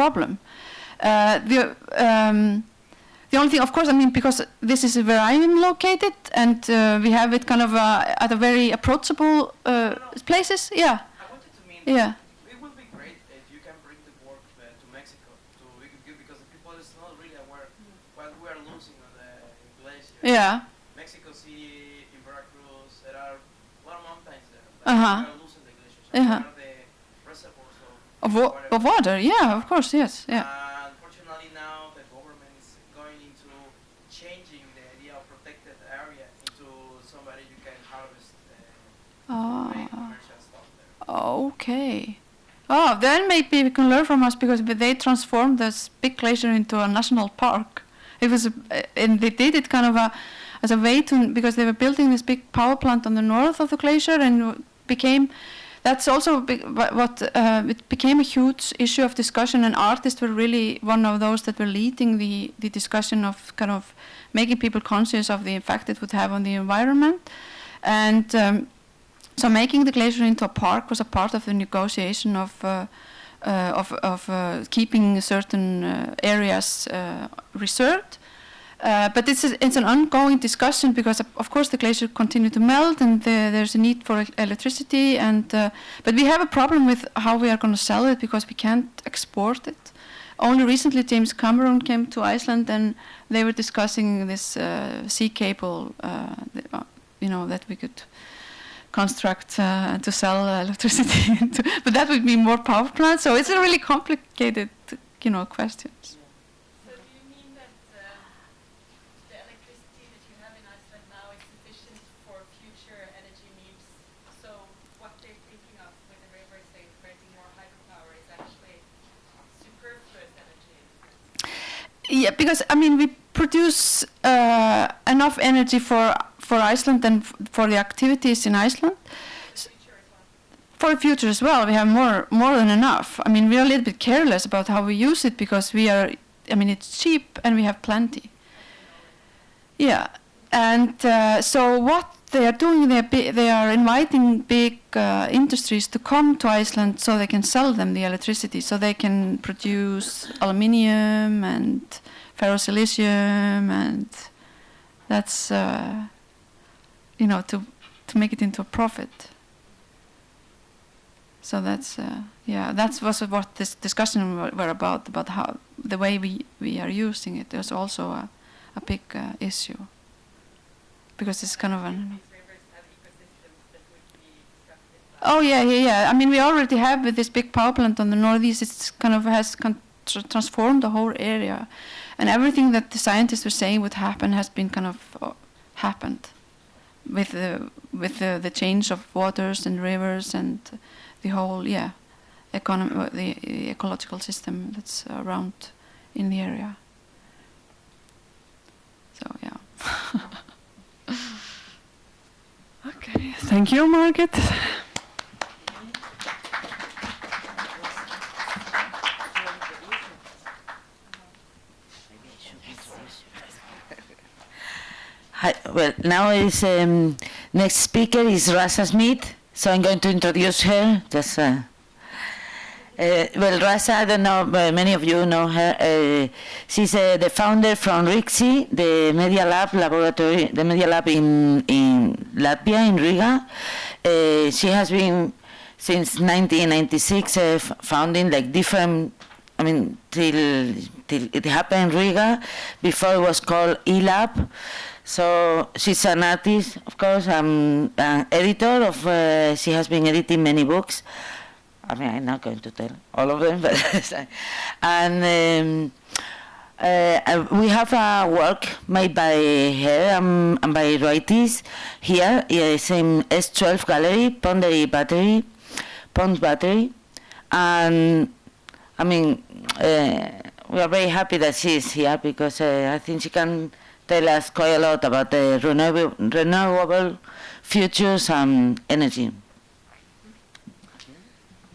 problem. The only thing, of course, I mean, because this is where I'm located, and we have it kind of at a very approachable places. Yeah. I wanted to mean. Yeah. It would be great if you can bring the work to Mexico because the people is not really aware what we are losing on the glacier. Yeah. Mexico City, in Veracruz, there are a lot of mountains there. We are losing the glaciers. There are the reservoirs of water. Yeah, of course, yes. Yeah. Unfortunately, now the government is going into changing the idea of protected area into somebody you can harvest make commercial stuff there. Okay. Oh, then maybe we can learn from us because they transformed this big glacier into a national park. It was, and they did it kind of as a way to, because they were building this big power plant on the north of the glacier, and became. That's also it became a huge issue of discussion, and artists were really one of those that were leading the discussion of kind of making people conscious of the effect it would have on the environment. And so making the glacier into a park was a part of the negotiation of keeping certain areas reserved. But it's an ongoing discussion because, of course, the glacier continued to melt, and there's a need for electricity. And but we have a problem with how we are going to sell it because we can't export it. Only recently, James Cameron came to Iceland, and they were discussing this sea cable, that we could construct to sell electricity. But that would be more power plants. So it's a really complicated, question. Yeah, because I mean we produce enough energy for Iceland and for the activities in Iceland. For the future as well, we have more than enough. I mean, we are a little bit careless about how we use it because it's cheap and we have plenty. Yeah, and so what they are doing, they are inviting big industries to come to Iceland so they can sell them the electricity, so they can produce aluminium and ferrosilicium, and that's to make it into a profit. So that's was what this discussion were about how the way we are using it. There's also a big issue. Because it's kind of an. Oh yeah. I mean, we already have with this big power plant on the northeast. It's kind of has transformed the whole area, and everything that the scientists were saying would happen has been kind of happened, with the change of waters and rivers and the whole the ecological system that's around in the area. So yeah. Okay, thank you, Margaret. Hi, well, now is next speaker is Rasa Smite, so I'm going to introduce her. Just Rasa, I don't know, many of you know her. She's the founder from RIXI, the Media Lab laboratory, the Media Lab in Latvia, in Riga. She has been since 1996 founding like different. I mean, till it happened in Riga. Before it was called eLab. So she's an artist, of course, an editor of. She has been editing many books. I mean, I'm not going to tell all of them, but and we have a work made by her and by writers here. It's in S12 Gallery, Pond Battery, and I mean, we are very happy that she is here because I think she can tell us quite a lot about the renewable futures and energy.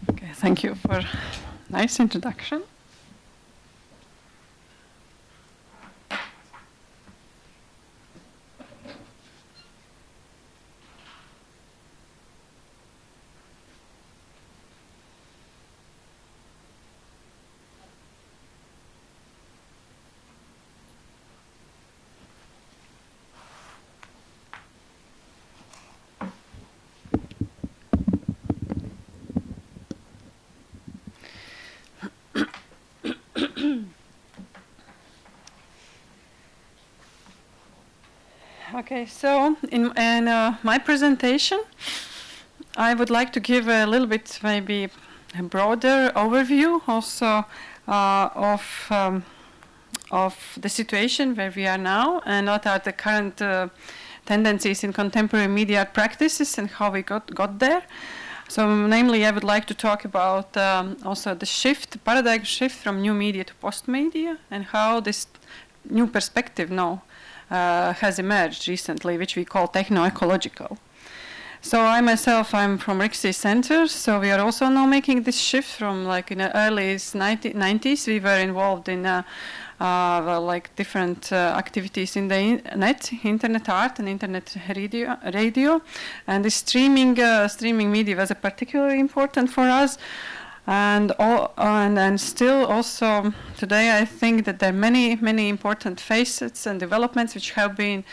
Okay, thank you for nice introduction. Okay, so in my presentation, I would like to give a little bit maybe a broader overview also of the situation where we are now and what are the current tendencies in contemporary media art practices and how we got there. So namely, I would like to talk about also the paradigm shift from new media to post-media and how this new perspective now has emerged recently, which we call techno-ecological. So I myself, I'm from RIXI Center, so we are also now making this shift from like in the early 90s, we were involved in like different activities in the internet art and internet radio, and the streaming media was particularly important for us. And still also today, I think that there are many important facets and developments which have been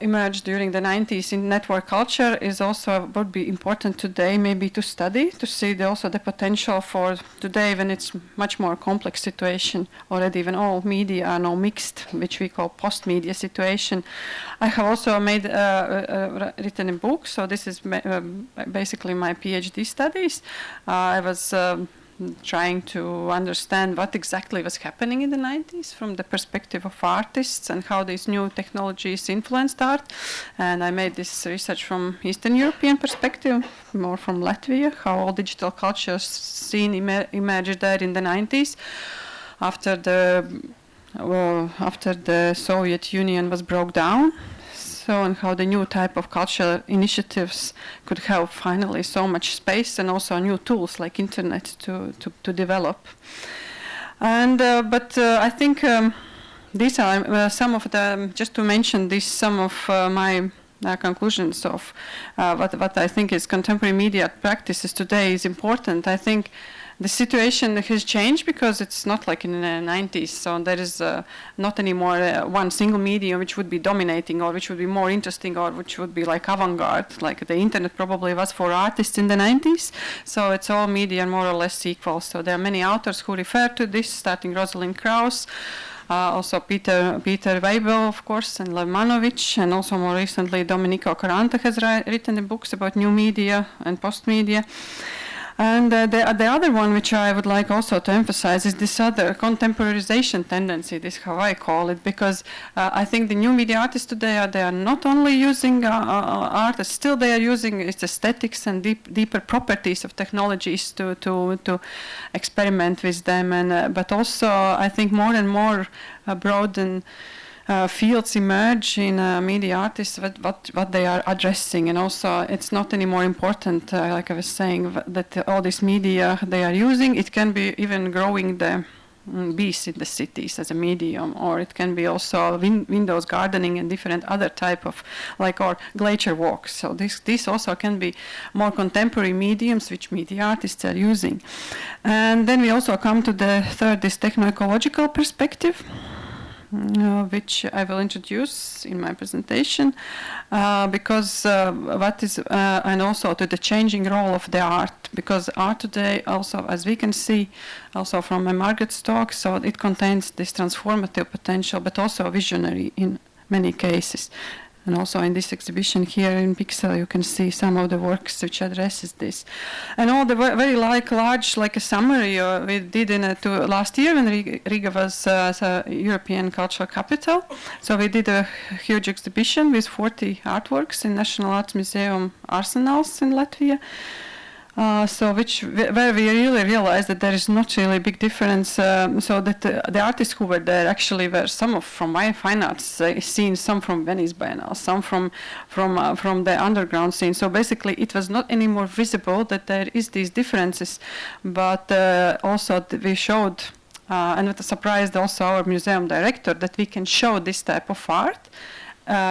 emerged during the 90s in network culture is also would be important today maybe to study, to see also the potential for today when it's much more complex situation already when all media are now mixed, which we call post-media situation. I have also made written a book, so this is basically my PhD studies. I was trying to understand what exactly was happening in the 90s from the perspective of artists and how these new technologies influenced art. And I made this research from Eastern European perspective, more from Latvia, how all digital culture scene emerged there in the 90s after the Soviet Union was broke down. So, and how the new type of cultural initiatives could have finally so much space and also new tools like internet to develop. And but I think these are some of the, just to mention this, some of my conclusions of what I think is contemporary media practices today is important. I think the situation has changed because it's not like in the 90s, so there is not anymore one single medium which would be dominating or which would be more interesting or which would be like avant-garde, like the internet probably was for artists in the 90s, so it's all media more or less equal. So there are many authors who refer to this, starting Rosalind Krauss, also Peter Weibel, of course, and Levmanovic, and also more recently Domenico Caranta has written the books about new media and post-media. And the other one which I would like also to emphasize is this other contemporarization tendency, this how I call it, because I think the new media artists today they are not only using art, still they are using its aesthetics and deeper properties of technologies to experiment with them, and but also I think more and more broaden fields emerge in media artists, what they are addressing, and also it's not anymore important, like I was saying, that all this media they are using, it can be even growing the bees in the cities as a medium, or it can be also windows gardening and different other type of, like, or glacier walks. So this also can be more contemporary mediums which media artists are using. And then we also come to the third, this techno-ecological perspective, which I will introduce in my presentation, because and also to the changing role of the art, because art today also, as we can see also from Margaret's talk, so it contains this transformative potential, but also visionary in many cases. And also in this exhibition here in Piksel, you can see some of the works which addresses this. And all the very large, like a summary we did last year when Riga was a European cultural capital. So we did a huge exhibition with 40 artworks in National Arts Museum Arsenals in Latvia. Where we really realized that there is not really a big difference, so that the artists who were there actually were some from my fine arts scene, some from Venice Biennale, some from the underground scene. So basically it was not anymore visible that there is these differences, but also we showed, and it surprised also our museum director, that we can show this type of art,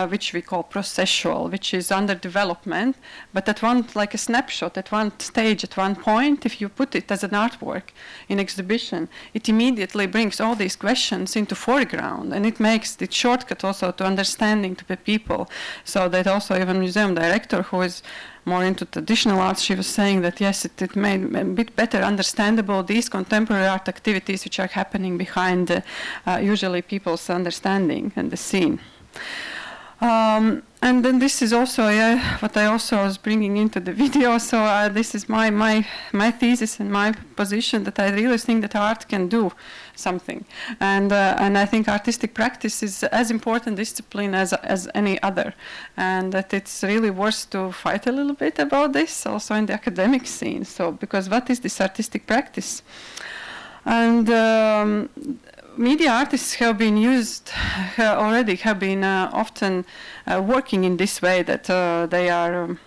which we call processual, which is under development, but at one, like a snapshot, at one stage, at one point, if you put it as an artwork in exhibition, it immediately brings all these questions into foreground, and it makes the shortcut also to understanding to the people. So that also even museum director who is more into traditional arts, she was saying that yes, it made a bit better understandable these contemporary art activities which are happening behind usually people's understanding and the scene. And then this is also what I also was bringing into the video. So this is my thesis and my position, that I really think that art can do something, and I think artistic practice is as important discipline as any other, and that it's really worth to fight a little bit about this also in the academic scene. So because what is this artistic practice? And media artists have been often working in this way, that they are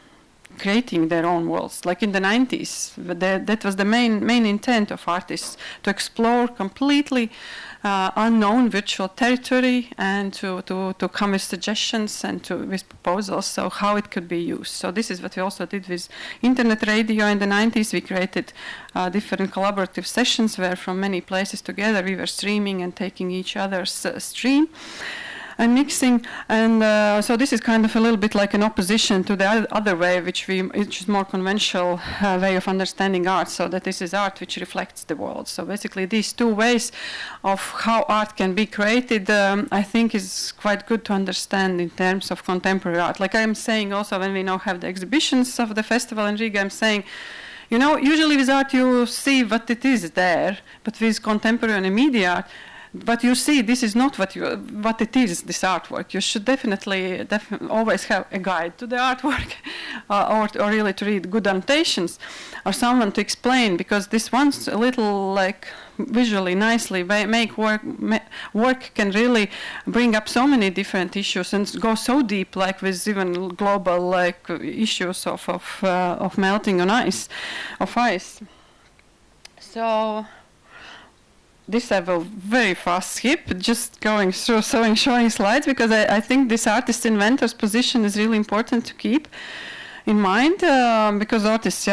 creating their own worlds. Like in the 90s, that was the main intent of artists, to explore completely unknown virtual territory, and to come with suggestions and with proposals, so how it could be used. So this is what we also did with internet radio in the 90s. We created different collaborative sessions where from many places together we were streaming and taking each other's stream and mixing, and so this is kind of a little bit like an opposition to the other way, which is more conventional way of understanding art. So that this is art which reflects the world. So basically, these two ways of how art can be created, I think, is quite good to understand in terms of contemporary art. Like I'm saying, also when we now have the exhibitions of the festival in Riga, I'm saying, you know, usually with art you see what it is there, but with contemporary and media art, but you see, this is not what it is, this artwork. You should definitely always have a guide to the artwork, or really to read good annotations, or someone to explain, because this one's a little like visually nicely make work can really bring up so many different issues and go so deep, like with even global like issues of melting on ice. So. This I will very fast skip, just going through showing slides, because I think this artist-inventor's position is really important to keep in mind, because artists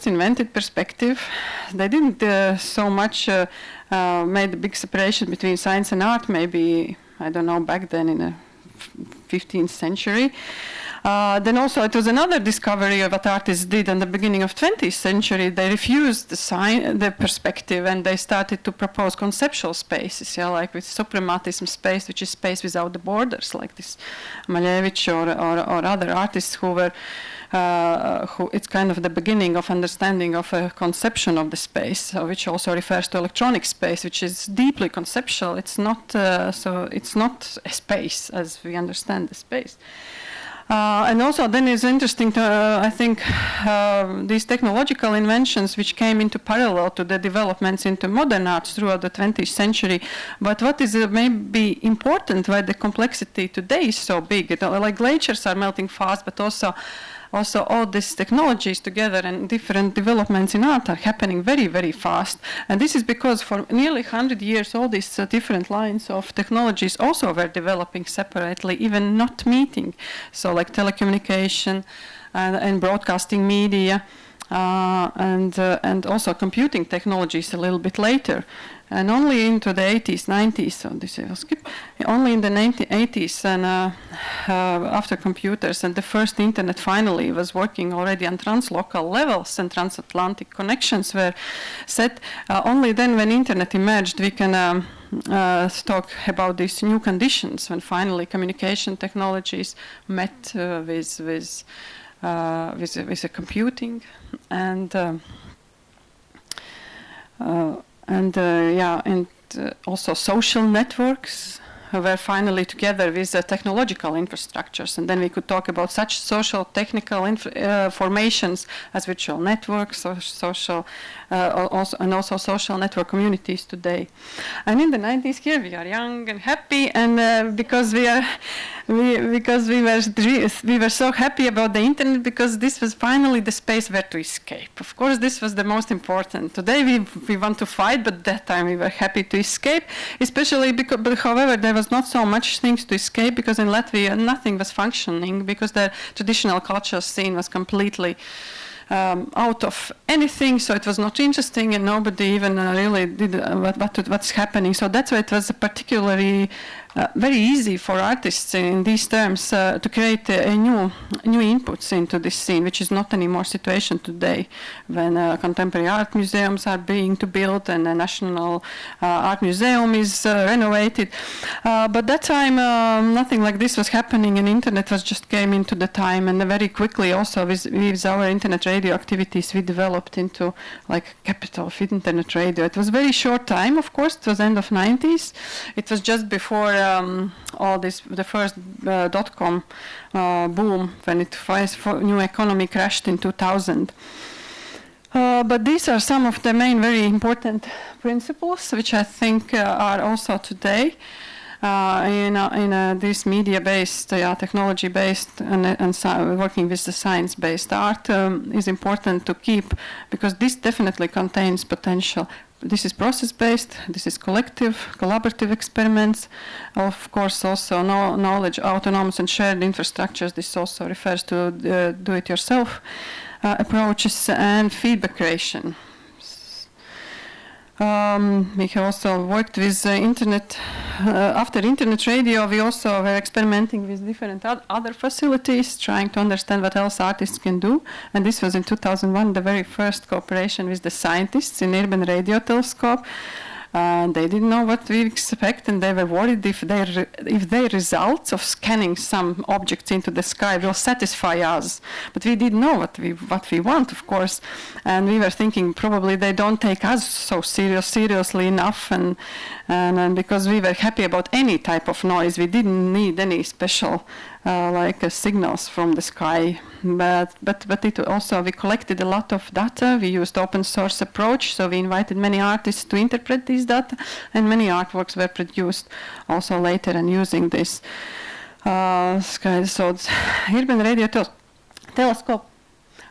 invented perspective. They didn't so much made a big separation between science and art, maybe, I don't know, back then in the 15th century. Then also it was another discovery of what artists did in the beginning of 20th century. They refused the perspective, and they started to propose conceptual spaces, like with suprematism space, which is space without the borders, like this Malevich or other artists who were it's kind of the beginning of understanding of a conception of the space, which also refers to electronic space, which is deeply conceptual. It's not it's not a space as we understand the space. And also then it's interesting to, I think, these technological inventions which came into parallel to the developments into modern arts throughout the 20th century. But what is maybe important, why the complexity today is so big, like glaciers are melting fast, but also all these technologies together and different developments in art are happening very, very fast. And this is because for nearly 100 years, all these different lines of technologies also were developing separately, even not meeting. So like telecommunication and broadcasting media, and also computing technologies a little bit later. And only into the 80s, 90s, so this I will skip, only in the 80s and after computers and the first internet finally was working already on translocal levels and transatlantic connections were set. Only then when internet emerged we can talk about these new conditions, when finally communication technologies met with the computing and also social networks were finally together with the technological infrastructures, and then we could talk about such social technical formations as virtual networks, or social, also social network communities today. And in the 90s, here we are young and happy, and because we were so happy about the internet, because this was finally the space where to escape. Of course, this was the most important. Today we want to fight, but that time we were happy to escape, especially because, but however, there was not so much things to escape, because in Latvia nothing was functioning, because the traditional cultural scene was completely out of anything, so it was not interesting, and nobody even really did what's happening. So that's why it was particularly very easy for artists in these terms to create new inputs into this scene, which is not anymore situation today when contemporary art museums are being to build and the National Art Museum is renovated. But that time nothing like this was happening, and internet was just came into the time, and very quickly also with our internet radio activities we developed into like capital of internet radio. It was very short time, of course. It was end of 90s. It was just before all this, the first dot-com boom, when it new economy crashed in 2000. But these are some of the main very important principles which I think are also today in this media-based, technology-based, and working with the science-based art is important to keep, because this definitely contains potential. This is process-based, this is collective, collaborative experiments. Of course, also knowledge, autonomous and shared infrastructures. This also refers to do-it-yourself approaches and feedback creation. We have also worked with internet. After internet radio, we also were experimenting with different other facilities, trying to understand what else artists can do. And this was in 2001, the very first cooperation with the scientists in Urban Radio Telescope. They didn't know what we expect, and they were worried if their results of scanning some objects into the sky will satisfy us. But we didn't know what we want, of course, and we were thinking probably they don't take us so seriously enough, and because we were happy about any type of noise, we didn't need any special signals from the sky. But it also, we collected a lot of data. We used open source approach, so we invited many artists to interpret these data, and many artworks were produced also later and using this sky. So Urban Radio Telescope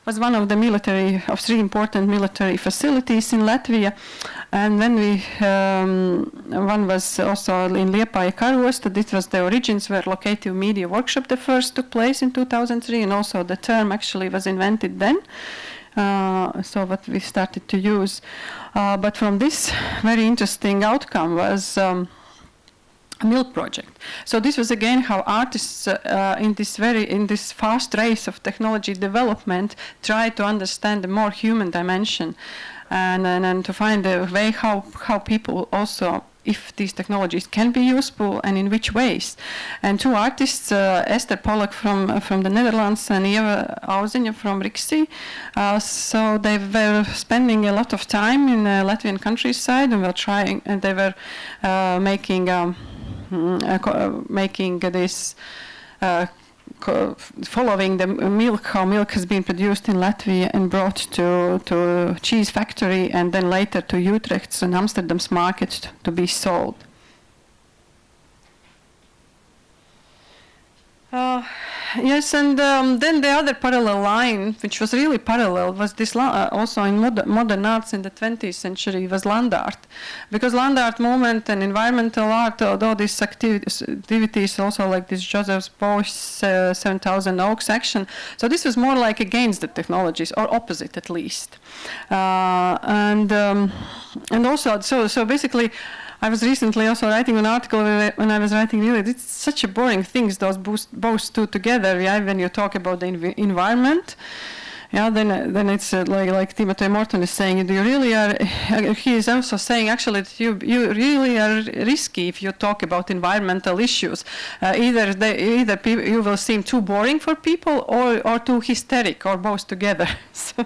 was one of the three important military facilities in Latvia. And then one was also in Liepāja Karosta. This was the origins where Locative Media Workshop the first took place in 2003, and also the term actually was invented then. So what we started to use. But from this very interesting outcome was a milk project. So this was again how artists in this fast race of technology development try to understand the more human dimension, and to find a way how people also, if these technologies can be useful and in which ways. And two artists, Esther Pollock from the Netherlands and Eva Auziņa from Riksi, so they were spending a lot of time in the Latvian countryside, and they were making this following the milk, how milk has been produced in Latvia and brought to cheese factory, and then later to Utrecht's and Amsterdam's market to be sold. Yes, and then the other parallel line, which was really parallel, was this also in modern arts in the 20th century, was land art. Because land art movement and environmental art, although these activities also like this Joseph Beuys 7,000 Oaks action, so this was more like against the technologies, or opposite at least. And also, so basically, I was recently also writing an article when I was writing, really, it's such a boring things, those both two together, yeah, when you talk about the environment. Yeah, then it's like Timothy Morton is saying, you really are. He is also saying actually that you really are risky if you talk about environmental issues. Either you will seem too boring for people, or too hysteric, or both together. So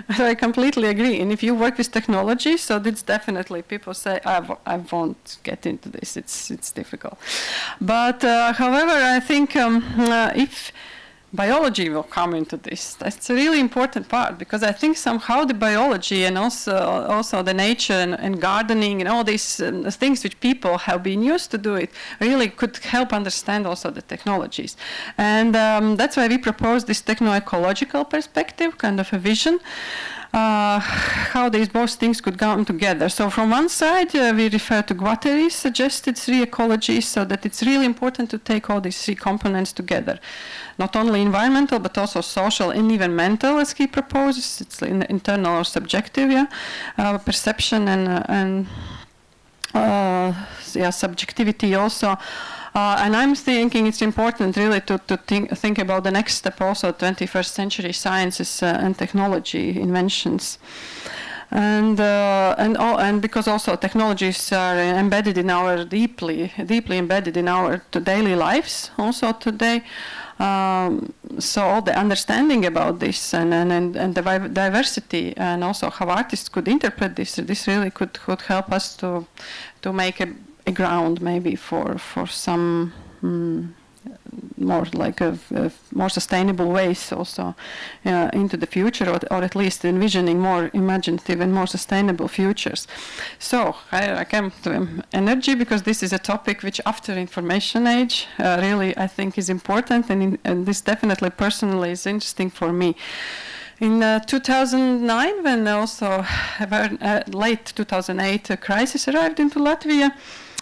I completely agree. And if you work with technology, so it's definitely people say I won't get into this. It's difficult. But however, I think if biology will come into this. That's a really important part, because I think somehow the biology and also the nature and gardening and all these things which people have been used to do it really could help understand also the technologies. And that's why we propose this techno-ecological perspective, kind of a vision, how these both things could come together. So from one side, we refer to Guattari's suggested three ecologies, so that it's really important to take all these three components together. Not only environmental, but also social and even mental, as he proposes. It's internal or subjective, yeah, perception and subjectivity also. And I'm thinking it's important really to think about the next step also, 21st century sciences and technology inventions. And because also technologies are embedded in our deeply embedded in our daily lives also today. So all the understanding about this and the diversity and also how artists could interpret this really could help us to make a ground maybe for some more like more sustainable ways also into the future, or at least envisioning more imaginative and more sustainable futures. So I came to energy because this is a topic which after information age really I think is important, and this definitely personally is interesting for me. In 2009, when also late 2008 a crisis arrived into Latvia,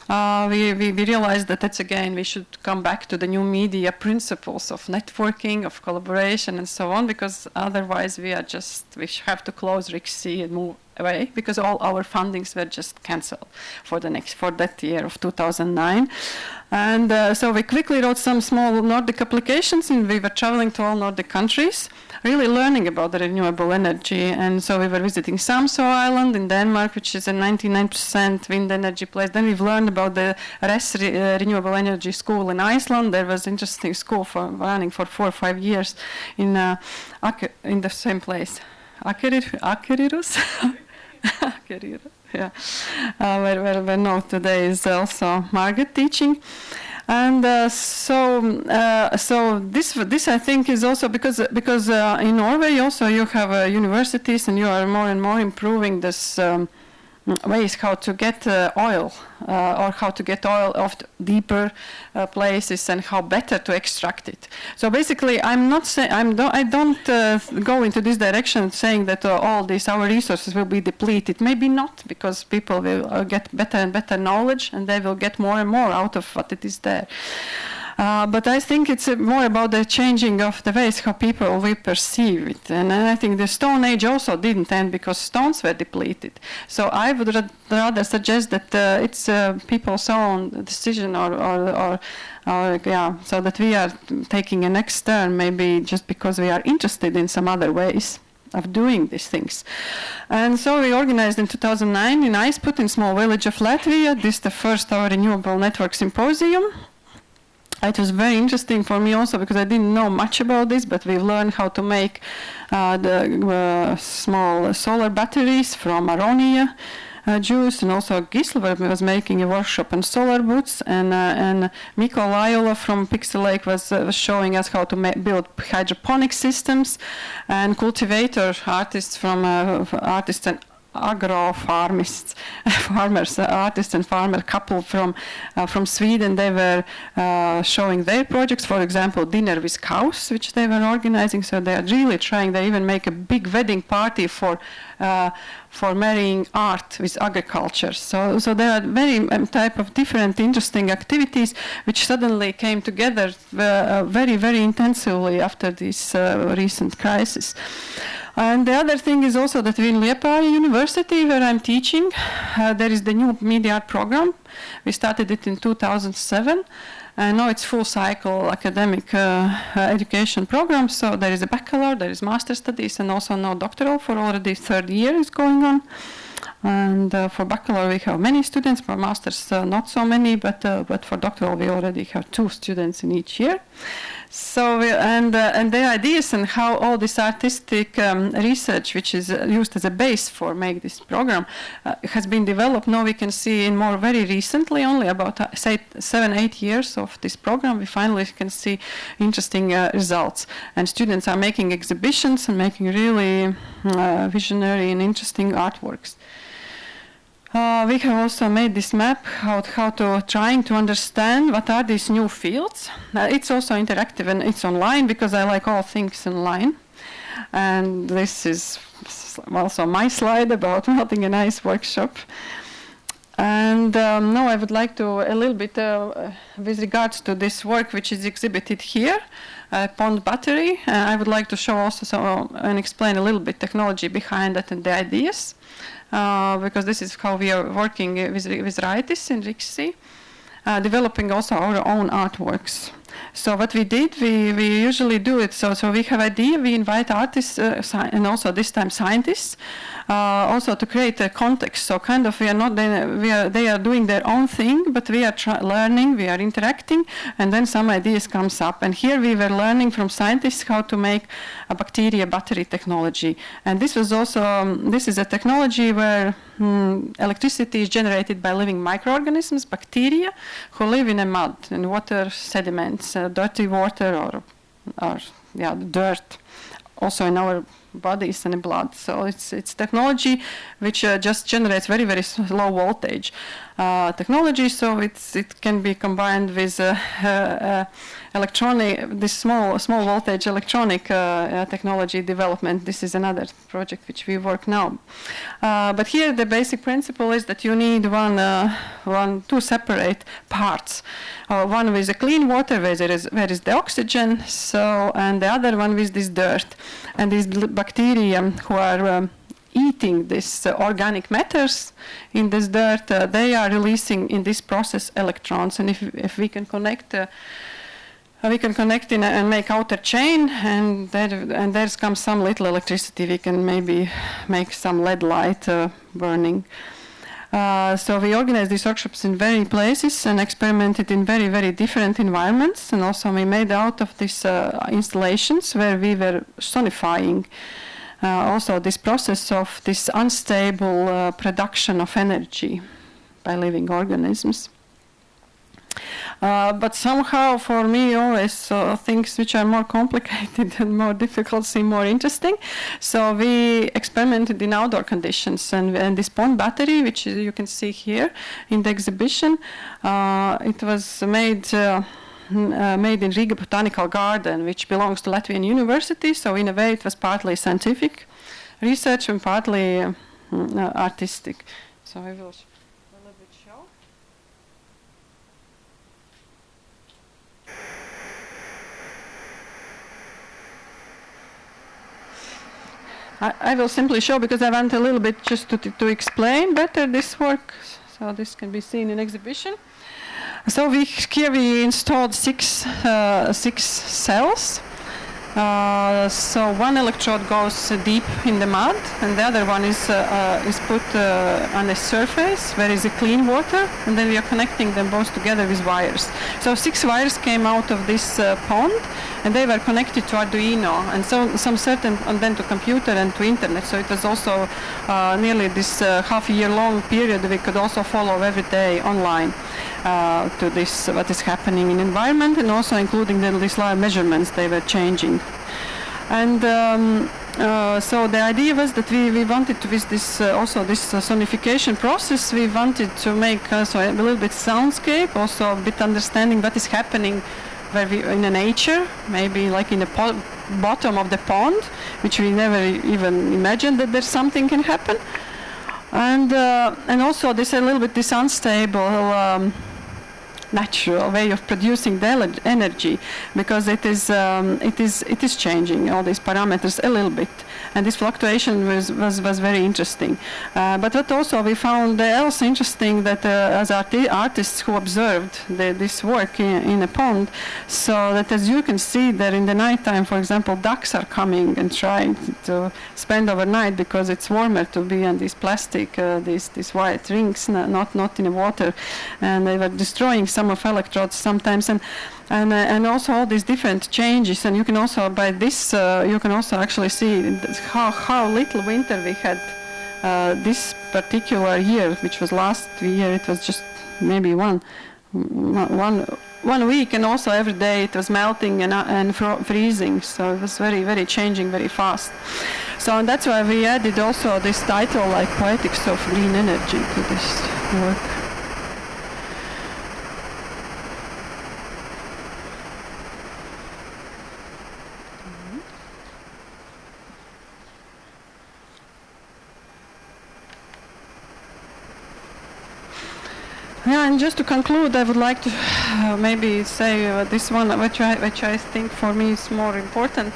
we realized that that's again we should come back to the new media principles of networking, of collaboration, and so on, because otherwise we have to close RIXI and move away, because all our fundings were just cancelled for that year of 2009. And so we quickly wrote some small Nordic applications, and we were traveling to all Nordic countries, really learning about the renewable energy. And so we were visiting Samso Island in Denmark, which is a 99% wind energy place. Then we've learned about the Rasa renewable energy school in Iceland. There was an interesting school running for 4 or 5 years in the same place. Akerirus? Akerirus, yeah. Where now today is also Margaret teaching. And so this I think is also because in Norway also you have universities, and you are more and more improving this ways how to get oil or how to get oil off deeper places and how better to extract it. So basically, I'm not saying I don't go into this direction saying that all these our resources will be depleted. Maybe not, because people will get better and better knowledge, and they will get more and more out of what it is there. But I think it's more about the changing of the ways how people will perceive it. And I think the Stone Age also didn't end because stones were depleted. So I would rather suggest that it's people's own decision so that we are taking a next turn, maybe just because we are interested in some other ways of doing these things. And so we organized in 2009 in Aisput, in small village of Latvia, the first our renewable network symposium. It was very interesting for me also because I didn't know much about this, but we learned how to make the small solar batteries from aronia juice, and also Gisela was making a workshop on solar boots, and Miko Lajola from Piksel Lake was showing us how to build hydroponic systems, and cultivator artists from artists and farmers, artist and farmer couple from Sweden. They were showing their projects. For example, dinner with cows, which they were organizing. So they are really trying. They even make a big wedding party for marrying art with agriculture. So there are very type of different interesting activities which suddenly came together very, very intensively after this recent crisis. And the other thing is also that in Liepāja University, where I'm teaching, there is the new media art program. We started it in 2007. And now it's full cycle academic education program. So there is a bachelor, there is master studies, and also now doctoral for already third year is going on. And for bachelor we have many students, for masters not so many, but for doctoral we already have 2 students in each year. So and the ideas and how all this artistic research, which is used as a base for make this program, has been developed. Now we can see in more very recently, only about say 7-8 years of this program, we finally can see interesting results. And students are making exhibitions and making really visionary and interesting artworks. We have also made this map how to trying to understand what are these new fields. It's also interactive and it's online because I like all things online. And this is also my slide about building an ice workshop. And now I would like to a little bit with regards to this work which is exhibited here, pond battery. I would like to show also and explain a little bit technology behind it and the ideas. Because this is how we are working with Raitis in RIXI. developing also our own artworks. So what we did, we usually do it. So we have idea. We invite artists and also this time scientists, also to create a context. So kind of they are doing their own thing, but we are learning, we are interacting, and then some ideas comes up. And here we were learning from scientists how to make a bacteria battery technology. And this was also this is a technology where electricity is generated by living microorganisms, bacteria, who live in a mud and water sediments, dirty water or dirt, also in our bodies and blood. So it's technology which just generates very, very low voltage technology. So it can be combined with electronic, this small voltage electronic technology development. This is another project which we work now. But here the basic principle is that you need two separate parts. One with a clean water where is the oxygen, and the other one with this dirt. And these bacteria who are eating these organic matters in this dirt, they are releasing in this process electrons. And if we can connect and make outer chain, and there's comes some little electricity. We can maybe make some LED light burning. So we organized these workshops in various places and experimented in very, very different environments. And also we made out of these installations where we were sonifying also this process of this unstable production of energy by living organisms. But somehow for me always things which are more complicated and more difficult seem more interesting. So we experimented in outdoor conditions, and this pond battery, which you can see here in the exhibition, it was made in Riga Botanical Garden, which belongs to Latvian University. So in a way it was partly scientific research and partly artistic. So I will a little bit show. I will simply show because I want a little bit just to explain better this work. So this can be seen in exhibition. So here we installed six cells. So one electrode goes deep in the mud, and the other one is put on a surface where is a clean water, and then we are connecting them both together with wires. So 6 wires came out of this pond, and they were connected to Arduino, and so some certain, and then to computer and to internet. So it was also nearly this half-year-long period. We could also follow every day online to this what is happening in environment, and also including these live measurements they were changing. And so the idea was that we wanted to, with this also this sonification process, we wanted to make also a little bit soundscape, also a bit understanding what is happening where we in the nature, maybe like in the bottom of the pond, which we never even imagined that there's something can happen, and also this a little bit this unstable natural way of producing the energy, because it is changing all these parameters a little bit, and this fluctuation was very interesting. But what also we found else interesting, that as artists who observed this work in a pond, so that as you can see there in the nighttime, for example, ducks are coming and trying to spend overnight because it's warmer to be on these plastic, these white rings, not in the water, and they were destroying some of electrodes sometimes, and also all these different changes. And you can also by this you can also actually see how little winter we had this particular year, which was last year. It was just maybe one week, and also every day it was melting and freezing. So it was very, very changing very fast. So and that's why we added also this title like Poetics of Green Energy to this work. Yeah, and just to conclude, I would like to maybe say this one, which I think for me is more important.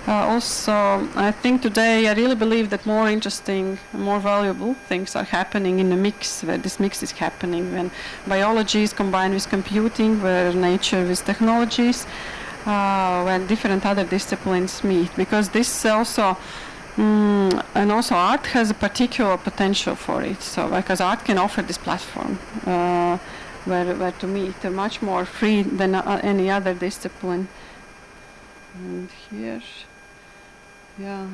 Also, I think today I really believe that more interesting, more valuable things are happening in the mix, where this mix is happening, when biology is combined with computing, where nature with technologies, when different other disciplines meet. Because this also, and also art has a particular potential for it. So because art can offer this platform where to meet much more free than any other discipline. And here, yeah.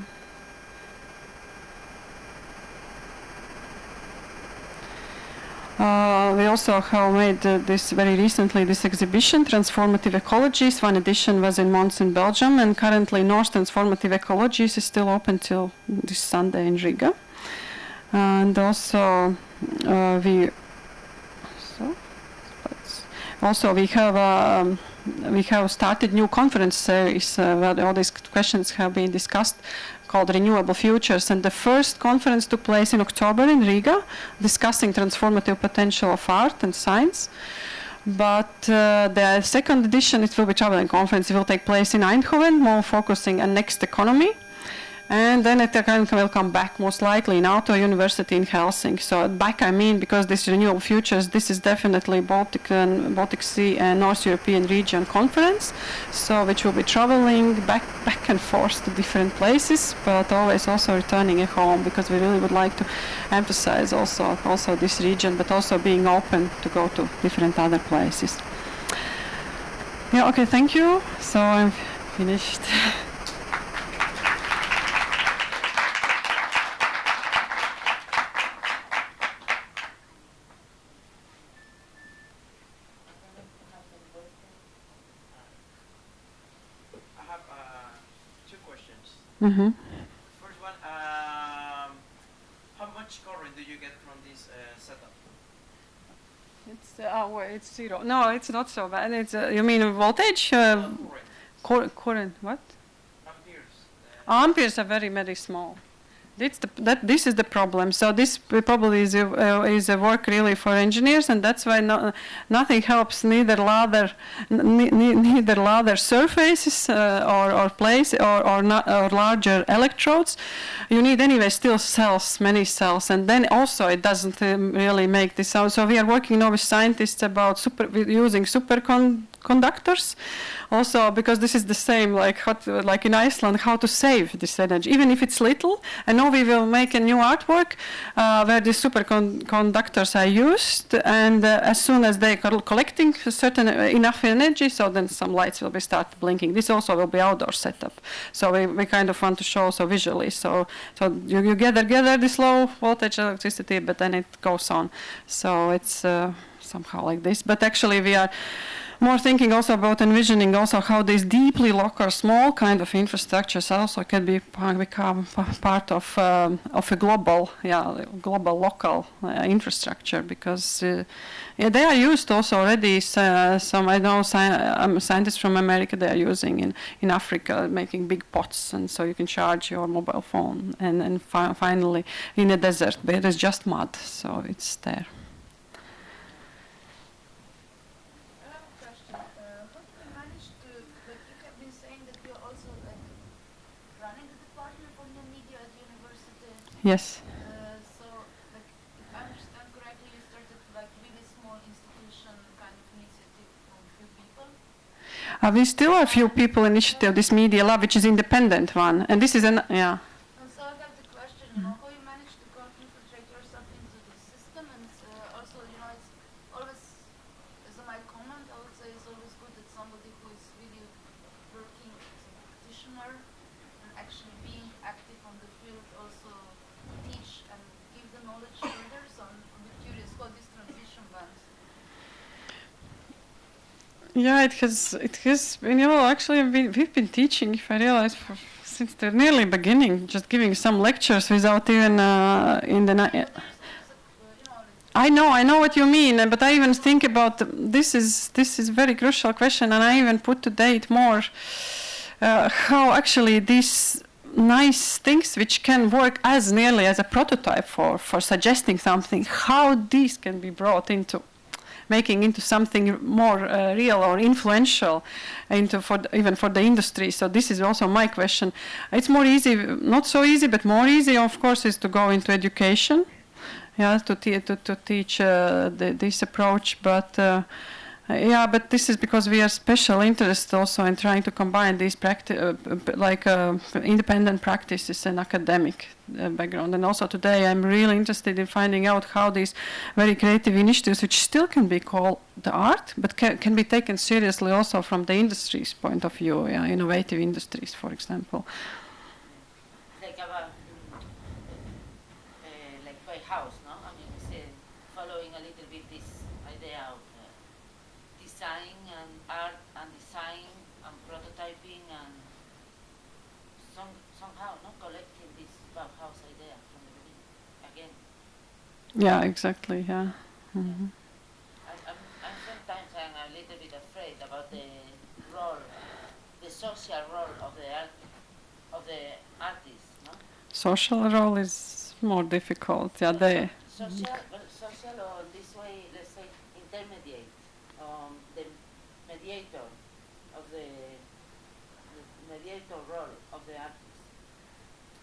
We also have made this very recently, this exhibition, Transformative Ecologies. One edition was in Mons in Belgium, and currently North Transformative Ecologies is still open till this Sunday in Riga. And also we have started new conference series where all these questions have been discussed, called Renewable Futures, and the first conference took place in October in Riga, discussing transformative potential of art and science. But the second edition, it will be traveling conference, it will take place in Eindhoven, more focusing on next economy. And then it will come back most likely in Aalto University in Helsinki. So back I mean because this Renewable Futures, this is definitely Baltic Sea and North European region conference. So which will be traveling back and forth to different places, but always also returning at home, because we really would like to emphasize also this region, but also being open to go to different other places. Yeah, okay, thank you. So I'm finished. Mm-hmm. First one, how much current do you get from this setup? It's zero. No, it's not so bad. It's you mean voltage? Current. What? Amperes. Amperes are very, very small. This is the problem. So this probably is a work really for engineers, and that's why nothing helps neither lather surfaces or larger electrodes. You need anyway still cells, many cells, and then also it doesn't really make this out. So we are working now with scientists about using superconductors. Also, because this is the same, like in Iceland, how to save this energy, even if it's little. And now we will make a new artwork where the superconductors are used, and as soon as they are collecting certain enough energy, so then some lights will be start blinking. This also will be outdoor setup. So we kind of want to show so visually. So you gather this low voltage electricity, but then it goes on. So it's somehow like this. But actually we are more thinking also about envisioning also how these deeply local small kind of infrastructures also can become part of a global local infrastructure, because they are used also already. Some I know scientists from America, they are using in Africa, making big pots, and so you can charge your mobile phone. And finally in a desert where there's just mud, so it's there. Yes. So, if I understand correctly, you started really small institution kind of initiative from a few people. We still have a few people initiative, this Media Lab, which is independent one, and this is And so I have the question, how you managed to infiltrate yourself into the system, and also, it's always, as my comment, I would say it's always good that somebody who is really working as a practitioner and actually being active on the field also teach and give the knowledge further. So I'm a bit curious how this transition went. Yeah, it has been, actually we've been teaching, if I realize, since the nearly beginning, just giving some lectures without even in the I know what you mean, but I even think about this is a very crucial question, and I even put to date more how actually these nice things which can work as nearly as a prototype for suggesting something, how these can be brought into making into something more real or influential, into even for the industry. So this is also my question. It's more easy, not so easy, but more easy, of course, is to go into education, yeah, to teach this approach, but. Yeah, but this is because we are special interest also in trying to combine these independent practices and academic background. And also today I'm really interested in finding out how these very creative initiatives, which still can be called the art, but can be taken seriously also from the industry's point of view, yeah, innovative industries, for example. Like by house, no? I mean, it's following a little bit this idea of design and art and design and prototyping and somehow collecting this Bauhaus idea from the beginning again. Yeah, exactly. Yeah. Mm-hmm. I'm sometimes a little bit afraid about the role, the social role of the artist. No? Social role is more difficult. Yeah, social or this way, let's say, intermediate. The mediator role of the artist.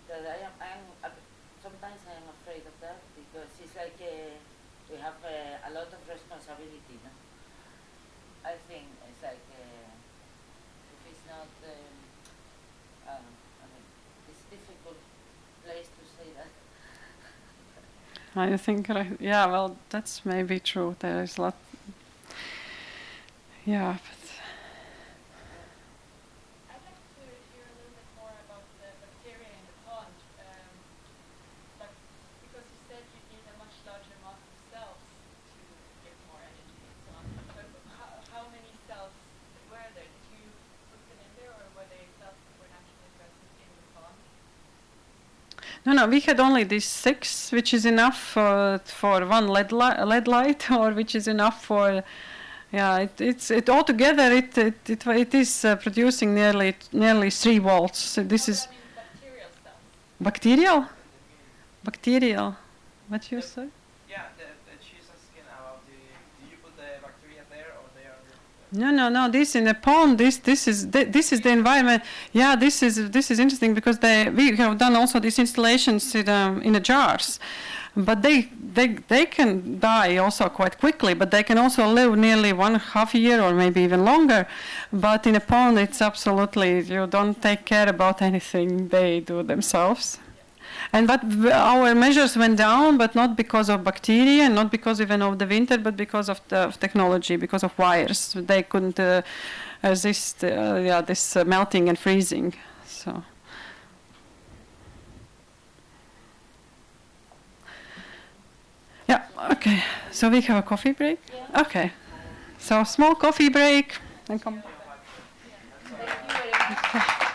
That sometimes I am afraid of that because it's like we have a lot of responsibility. No? I think it's like if it's not, I mean, it's a difficult place to say that. I think, yeah, well, that's maybe true. There is a lot. Yeah, but I'd like to hear a little bit more about the bacteria in the pond, because you said you need a much larger amount of cells to get more energy and so on. But how many cells were there? Did you put them in there, or were they cells that were naturally present in the pond? no, we had only these 6, which is enough for one LED light, or which is enough for. Yeah, it altogether it is producing nearly 3 volts. So this is bacterial cells. Bacterial. What you say? Yeah, she's asking about do you put the bacteria there or they are? No. This in a pond. This is the environment. Yeah, this is interesting because we have done also these installations in the jars, but they can die also quite quickly. But they can also live nearly 1.5 year or maybe even longer. But in a pond, it's absolutely you don't take care about anything. They do themselves. And but our measures went down, but not because of bacteria, not because even of the winter, but because of the technology, because of wires. They couldn't resist this melting and freezing. So. Yeah, okay. So we have a coffee break? Yeah. Okay. So small coffee break and come. Thank you very much.